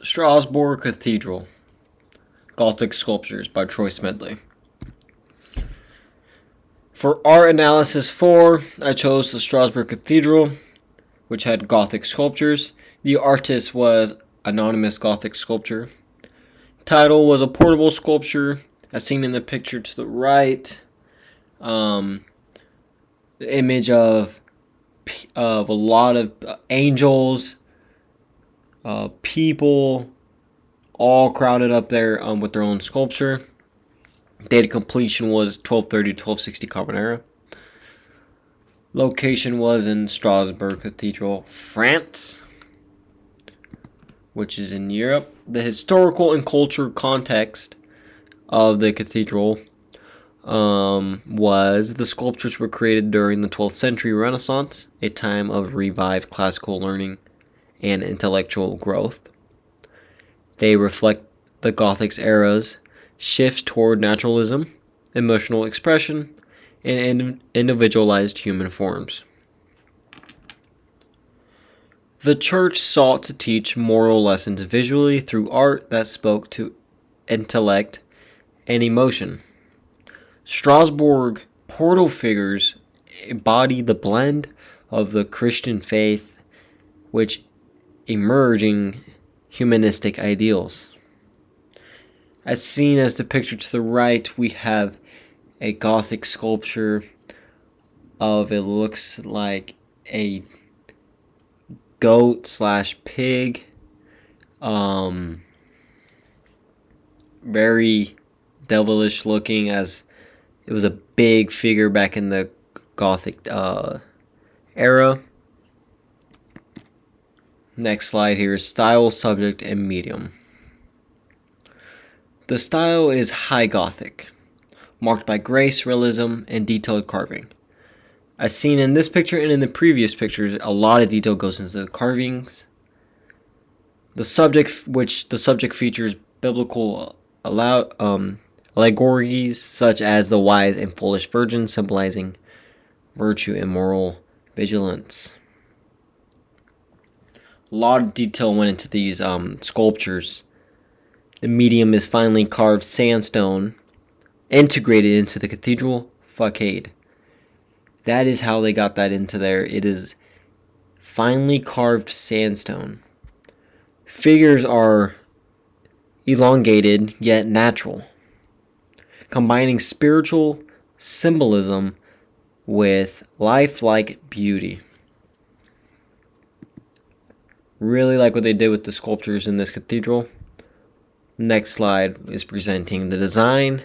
Strasbourg Cathedral, Gothic Sculptures by Troy Smedley. For art analysis 4, I chose the Strasbourg Cathedral, which had Gothic sculptures. The artist was Anonymous Gothic Sculpture. Title was a portable sculpture, as seen in the picture to the right. The image of a lot of angels, people, all crowded up there with their own sculpture. Date of completion was 1230 to 1260 Common Era. Location was in Strasbourg Cathedral, France, which is in Europe. The historical and cultural context of the cathedral was the sculptures were created during the 12th century Renaissance, a time of revived classical learning and intellectual growth. They reflect the Gothic era's shift toward naturalism, emotional expression, and individualized human forms. The church sought to teach moral lessons visually through art that spoke to intellect and emotion. Strasbourg portal figures embody the blend of the Christian faith which emerging humanistic ideals. As seen as the picture to the right, we have a Gothic sculpture of, it looks like a goat/pig. Very devilish looking, as it was a big figure back in the Gothic era. Next slide here is style, subject, and medium. The style is High Gothic, marked by grace, realism, and detailed carving. As seen in this picture and in the previous pictures, a lot of detail goes into the carvings. The subject features biblical allegories such as the wise and foolish virgin, symbolizing virtue and moral vigilance. A lot of detail went into these sculptures. The medium is finely carved sandstone integrated into the cathedral facade. That is how they got that into there. It is finely carved sandstone. Figures are elongated yet natural, combining spiritual symbolism with lifelike beauty. Really like what they did with the sculptures in this cathedral. Next slide is presenting the design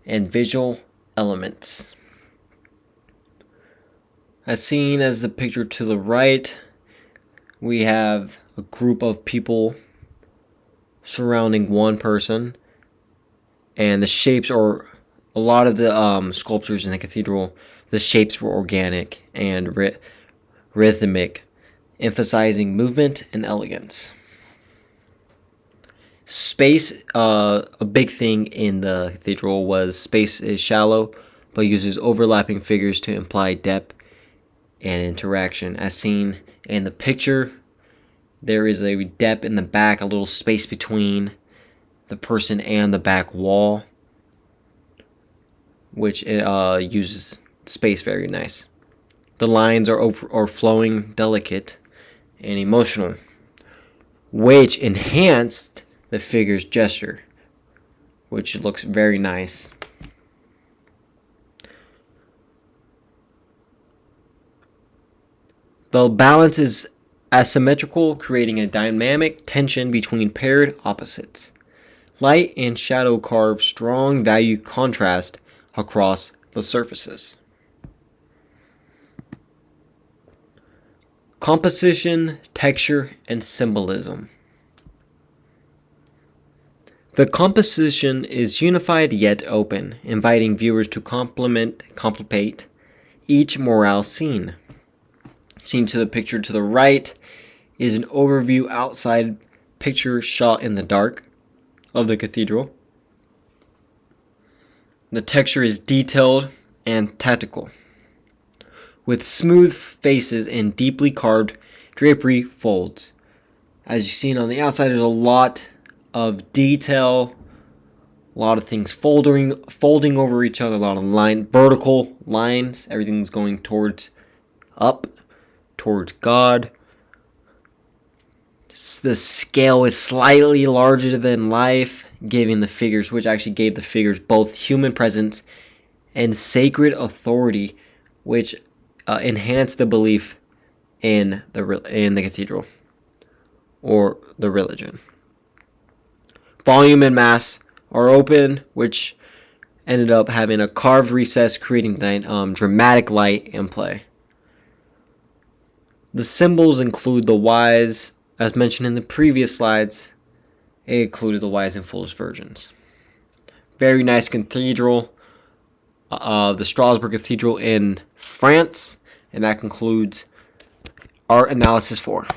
and visual elements. As seen as the picture to the right, we have a group of people surrounding one person, and the shapes are, a lot of the sculptures in the cathedral, the shapes were organic and rhythmic, emphasizing movement and elegance. Space, a big thing in the cathedral was space is shallow, but uses overlapping figures to imply depth and interaction. As seen in the picture, there is a depth in the back, a little space between the person and the back wall, which uses space very nice. The lines are flowing, delicate, and emotional, which enhanced the figure's gesture, which looks very nice. The balance is asymmetrical, creating a dynamic tension between paired opposites. Light and shadow carve strong value contrast across the surfaces. Composition, texture, and symbolism. The composition is unified yet open, inviting viewers to contemplate each morale scene. Seen to the picture to the right is an overview outside picture shot in the dark of the cathedral. The texture is detailed and tactical, with smooth faces and deeply carved drapery folds. As you've seen on the outside, there's a lot of detail, a lot of things folding over each other, a lot of vertical lines. Everything's going towards God. The scale is slightly larger than life, giving the figures, which actually gave the figures both human presence and sacred authority, which enhanced the belief in the cathedral or the religion. Volume and mass are open, which ended up having a carved recess, creating dramatic light and play. The symbols include the wise, as mentioned in the previous slides. It included the wise and foolish virgins. Very nice cathedral, the Strasbourg Cathedral in France, and that concludes Art Analysis 4.